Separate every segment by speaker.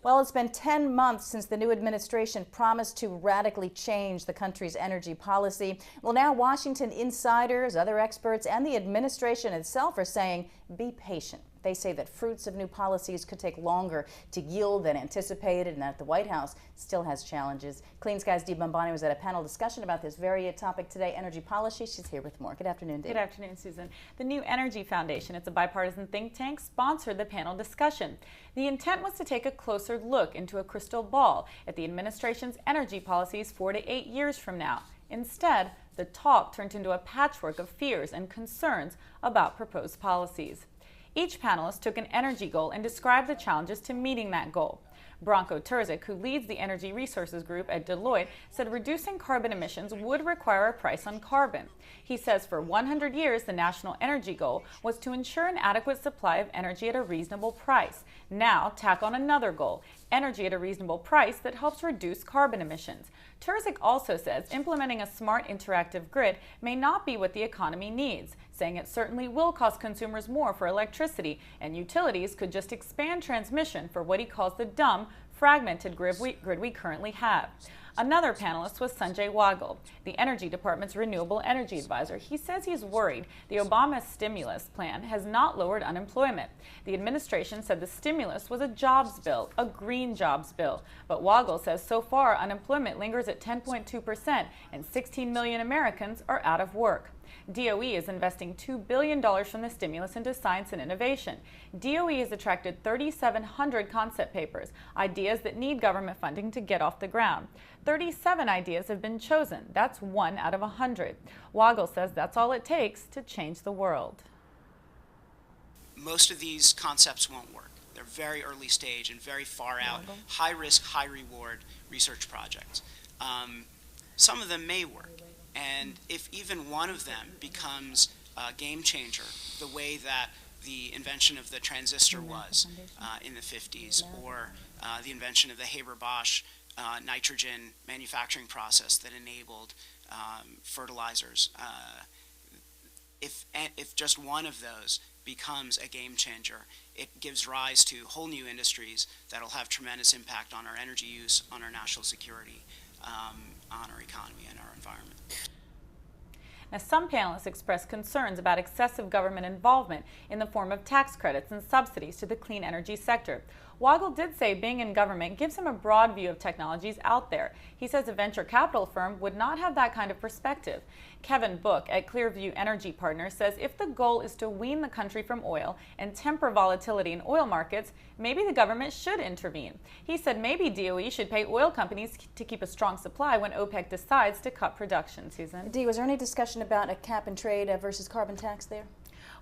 Speaker 1: Well, it's been 10 months since the new administration promised to radically change the country's energy policy. Well, now Washington insiders, other experts, and the administration itself are saying, be patient. They say that fruits of new policies could take longer to yield than anticipated, and that the White House still has challenges. Clean Skies' Dee Bombani was at a panel discussion about this very topic today, energy policy. She's here with more. Good afternoon, Dee.
Speaker 2: Good afternoon, Susan. The New Energy Foundation, it's a bipartisan think tank, sponsored the panel discussion. The intent was to take a closer look into a crystal ball at the administration's energy policies 4 to 8 years from now. Instead, the talk turned into a patchwork of fears and concerns about proposed policies. Each panelist took an energy goal and described the challenges to meeting that goal. Branko Turzik, who leads the Energy Resources Group at Deloitte, said reducing carbon emissions would require a price on carbon. He says for 100 years, the national energy goal was to ensure an adequate supply of energy at a reasonable price. Now, tack on another goal, energy at a reasonable price that helps reduce carbon emissions. Turzik also says implementing a smart interactive grid may not be what the economy needs, saying it certainly will cost consumers more for electricity, and utilities could just expand transmission for what he calls the dumb, fragmented grid we currently have. Another panelist was Sanjay Wagel, the Energy Department's renewable energy advisor. He says he's worried the Obama stimulus plan has not lowered unemployment. The administration said the stimulus was a jobs bill, a green jobs bill. But Wagel says so far unemployment lingers at 10.2% and 16 million Americans are out of work. DOE is investing $2 billion from the stimulus into science and innovation. DOE has attracted 3,700 concept papers, ideas that need government funding to get off the ground. 37 ideas have been chosen. That's 1 out of 100. Wagel says that's all it takes to change the world.
Speaker 3: Most of these concepts won't work. They're very early stage and very far out, high risk, high reward research projects. Some of them may work. And if even one of them becomes a game changer, the way that the invention of the transistor was in the 50s, or the invention of the Haber-Bosch nitrogen manufacturing process that enabled fertilizers, if just one of those becomes a game changer, it gives rise to whole new industries that will have tremendous impact on our energy use, on our national security, on our economy and our environment.
Speaker 2: Now, some panelists expressed concerns about excessive government involvement in the form of tax credits and subsidies to the clean energy sector. Wagel did say being in government gives him a broad view of technologies out there. He says a venture capital firm would not have that kind of perspective. Kevin Book at Clearview Energy Partners says if the goal is to wean the country from oil and temper volatility in oil markets, maybe the government should intervene. He said maybe DOE should pay oil companies to keep a strong supply when OPEC decides to cut production. Susan?
Speaker 1: Dee, was there any discussion about a cap and trade versus carbon tax there?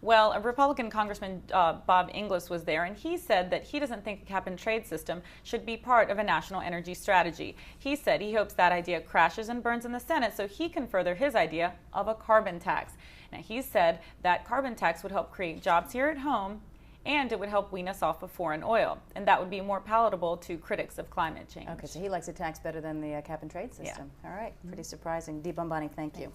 Speaker 2: Well, a Republican Congressman Bob Inglis was there, and he said that he doesn't think a cap and trade system should be part of a national energy strategy. He said he hopes that idea crashes and burns in the Senate so he can further his idea of a carbon tax. Now, he said that carbon tax would help create jobs here at home, and it would help wean us off of foreign oil, and that would be more palatable to critics of climate change.
Speaker 1: Okay, so he likes a tax better than the cap and trade system.
Speaker 2: Yeah.
Speaker 1: All right, pretty surprising. Dee Bombani, thank you.